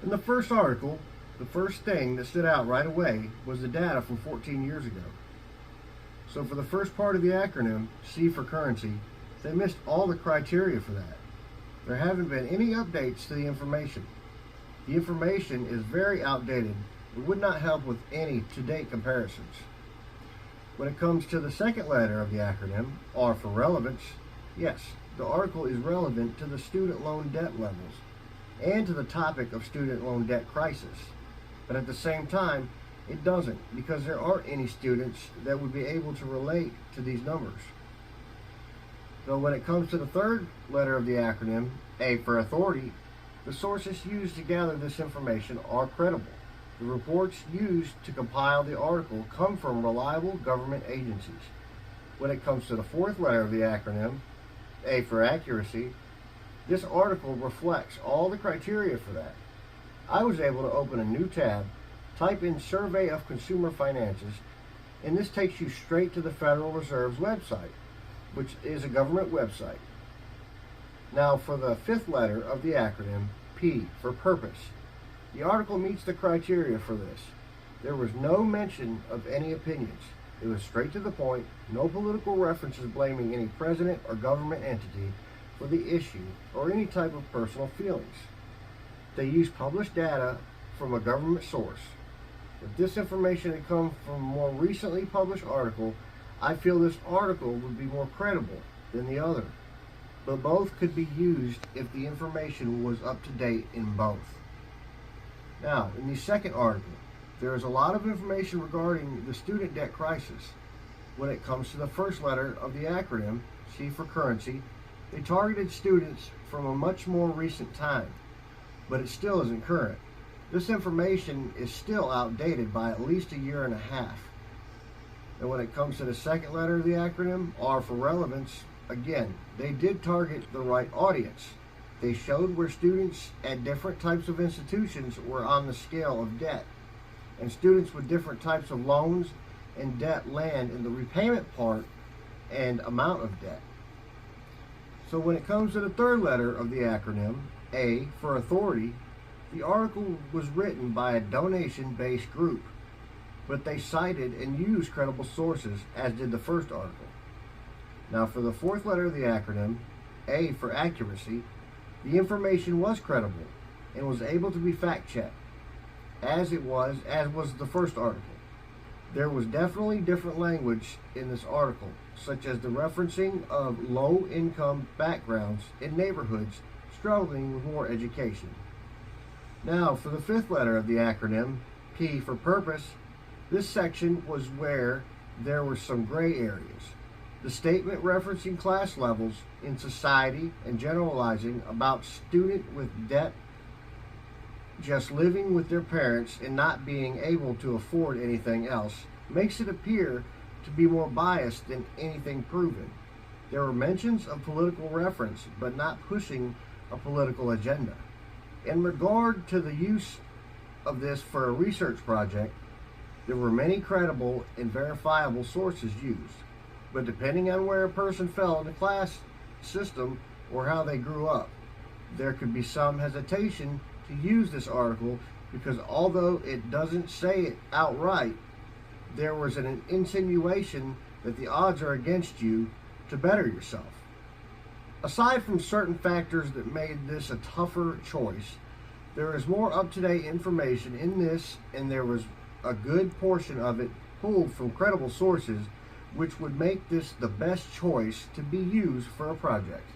In the first article, the first thing that stood out right away was the data from 14 years ago. So for the first part of the acronym, C for currency, they missed all the criteria for that. There haven't been any updates to the information. The information is very outdated. It would not help with any to-date comparisons. When it comes to the second letter of the acronym, R for relevance, yes, the article is relevant to the student loan debt levels and to the topic of student loan debt crisis. But at the same time, it doesn't, because there aren't any students that would be able to relate to these numbers. So when it comes to the third letter of the acronym, A for authority, the sources used to gather this information are credible. The reports used to compile the article come from reliable government agencies. When it comes to the fourth letter of the acronym, A for accuracy, this article reflects all the criteria for that. I was able to open a new tab, type in Survey of Consumer Finances, and this takes you straight to the Federal Reserve's website, which is a government website. Now for the fifth letter of the acronym, P for purpose. The article meets the criteria for this. There was no mention of any opinions. It was straight to the point, no political references blaming any president or government entity for the issue or any type of personal feelings. They used published data from a government source. If this information had come from a more recently published article, I feel this article would be more credible than the other. But both could be used if the information was up to date in both. Now, in the second article, there is a lot of information regarding the student debt crisis. When it comes to the first letter of the acronym, C for currency, they targeted students from a much more recent time, but it still isn't current. This information is still outdated by at least a year and a half. And when it comes to the second letter of the acronym, R for relevance, again, they did target the right audience. They showed where students at different types of institutions were on the scale of debt, and students with different types of loans and debt land in the repayment part and amount of debt. So when it comes to the third letter of the acronym, A for authority, the article was written by a donation-based group, but they cited and used credible sources, as did the first article. Now for the fourth letter of the acronym, A for accuracy, the information was credible and was able to be fact-checked, as was the first article. There was definitely different language in this article, such as the referencing of low-income backgrounds in neighborhoods struggling with more education. Now, for the fifth letter of the acronym, P for purpose, this section was where there were some gray areas. The statement referencing class levels in society and generalizing about student with debt just living with their parents and not being able to afford anything else makes it appear to be more biased than anything proven. There were mentions of political reference, but not pushing a political agenda. In regard to the use of this for a research project, there were many credible and verifiable sources used, but depending on where a person fell in the class system or how they grew up, there could be some hesitation to use this article because although it doesn't say it outright, there was an insinuation that the odds are against you to better yourself. Aside from certain factors that made this a tougher choice, there is more up-to-date information in this, and there was a good portion of it pulled from credible sources, which would make this the best choice to be used for a project.